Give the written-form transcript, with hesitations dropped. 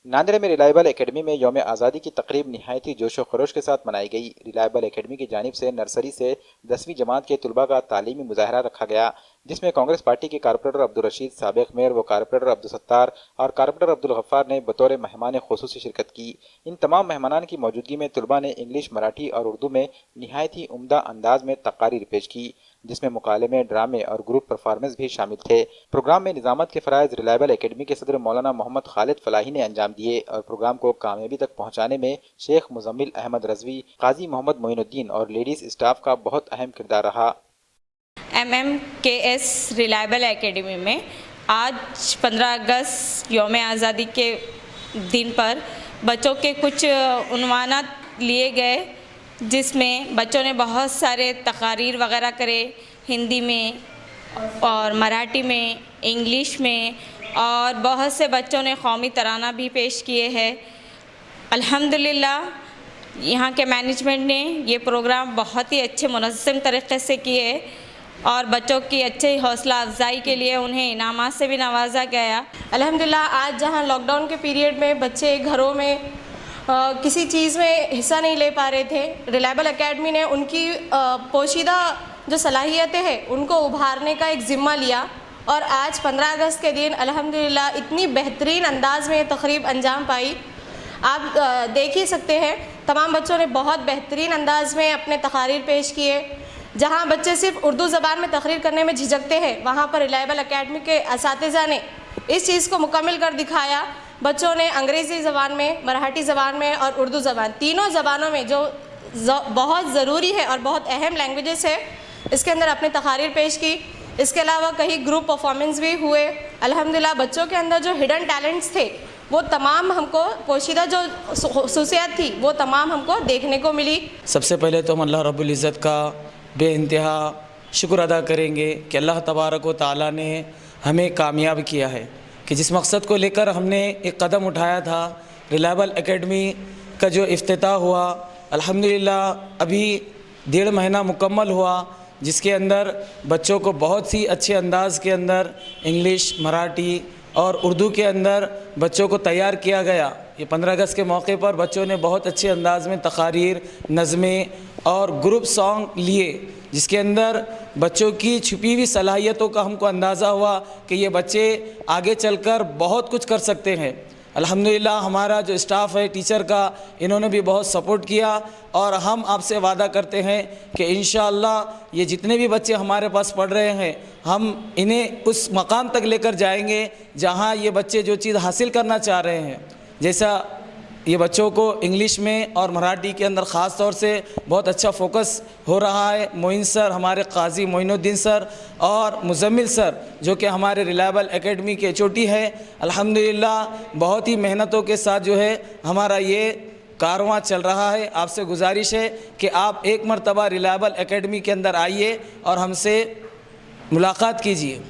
नांदेड़ में reliable academy में यौम आज़ादी की तकरीब नहायती जोश व खरोश के साथ मनाई गई। रिलायबल एकेडमी की जानिब से नर्सरी से 10वीं जमात के तुलबा का तालीमी मुजाहरा रखा गया, जिसमें कांग्रेस पार्टी के कारपोरेटर अब्दुल रशीद, साबिक मेयर व कारपोरेटर अब्दुल सत्तार और कारपोरेटर अब्दुल गफ्फार ने बतौर मेहमान खुसूसी शिरकत की। इन तमाम मेहमानान की मौजूदगी में तुलबा ने इंग्लिश, मराठी और उर्दू में नहायती उम्दा अंदाज में तकारीर पेश की, जिसमें मुकालमे, ड्रामे और ग्रुप परफॉर्मेंस भी शामिल थे। प्रोग्राम में निजामत के फराइज रिलायबल एकेडमी के सदर मौलाना मोहम्मद खालिद फलाही ने अंजाम दिए और प्रोग्राम को कामयाबी तक पहुंचाने में शेख मुजम्मिल अहमद रजवी, काजी मोहम्मद मोइनुद्दीन और लेडीज स्टाफ का बहुत अहम किरदार रहा। MMKS रिलायबल एकेडमी में आज 15 अगस्त यौम आज़ादी के दिन पर बच्चों के कुछ उन्वानात लिए गए, जिसमें बच्चों ने बहुत सारे तकारीर वगैरह करे, हिंदी में और मराठी में, इंग्लिश में, और बहुत से बच्चों ने कौमी तराना भी पेश किए हैं। अल्हम्दुलिल्लाह यहाँ के मैनेजमेंट ने ये प्रोग्राम बहुत ही अच्छे मुनज़्ज़म तरीक़े से किए और बच्चों की अच्छी हौसला अफजाई के लिए उन्हें इनामात से भी नवाजा गया। अल्हम्दुलिल्लाह आज जहाँ लॉकडाउन के पीरियड में बच्चे घरों में किसी चीज़ में हिस्सा नहीं ले पा रहे थे, रिलायबल एकेडमी ने उनकी पोशीदा जो सलाहियतें हैं उनको उभारने का एक ज़िम्मा लिया और आज 15 अगस्त के दिन अल्हम्दुलिल्लाह इतनी बेहतरीन अंदाज़ में तकरीब अंजाम पाई। आप देख ही सकते हैं तमाम बच्चों ने बहुत बेहतरीन अंदाज़ में अपने तकारीर पेश किए। जहाँ बच्चे सिर्फ उर्दू ज़बान में तकरीर करने में झिझकते हैं, वहाँ पर रिलायबल एकेडमी के असातिज़ा ने इस चीज़ को मुकम्मल कर दिखाया। बच्चों ने अंग्रेज़ी ज़बान में, मराठी ज़बान में और उर्दू ज़बान, तीनों ज़बानों में जो बहुत ज़रूरी है और बहुत अहम लैंग्वेजेस है, इसके अंदर अपने तकारीर पेश की। इसके अलावा कहीं ग्रुप परफॉर्मेंस भी हुए। अल्हम्दुलिल्लाह बच्चों के अंदर जो हिडन टैलेंट्स थे वो तमाम हमको, पोशीदा जो खुसूसियत थी वो तमाम हमको देखने को मिली। सबसे पहले तो हम अल्लाह रब्बुल इज़्ज़त का बेइंतहा शुक्र अदा करेंगे कि अल्लाह तबारक व तआला ने हमें कामयाब किया है कि जिस मकसद को लेकर हमने एक कदम उठाया था, रिलायबल एकेडमी का जो इफ्तिताह हुआ, अल्हम्दुलिल्लाह अभी 1.5 महीना मुकम्मल हुआ, जिसके अंदर बच्चों को बहुत सी अच्छे अंदाज़ के अंदर इंग्लिश, मराठी और उर्दू के अंदर बच्चों को तैयार किया गया। ये 15 अगस्त के मौके पर बच्चों ने बहुत अच्छे अंदाज़ में तकारीर, नज़में और ग्रुप सॉन्ग लिए, जिसके अंदर बच्चों की छुपी हुई सलाहियतों का हमको अंदाज़ा हुआ कि ये बच्चे आगे चलकर बहुत कुछ कर सकते हैं। अल्हम्दुलिल्लाह हमारा जो स्टाफ़ है टीचर का, इन्होंने भी बहुत सपोर्ट किया और हम आपसे वादा करते हैं कि इंशाअल्लाह ये जितने भी बच्चे हमारे पास पढ़ रहे हैं, हम इन्हें उस मकाम तक लेकर जाएंगे जहां ये बच्चे जो चीज़ हासिल करना चाह रहे हैं। जैसा ये बच्चों को इंग्लिश में और मराठी के अंदर ख़ास तौर से बहुत अच्छा फोकस हो रहा है। मोइन सर, हमारे काजी मोइनुद्दीन सर और मुजम्मिल सर जो कि हमारे रिलायबल एकेडमी के चोटी है, अल्हम्दुलिल्लाह बहुत ही मेहनतों के साथ जो है हमारा ये कारवां चल रहा है। आपसे गुजारिश है कि आप एक मरतबा रिलायबल एकेडमी के अंदर आइए और हमसे मुलाकात कीजिए।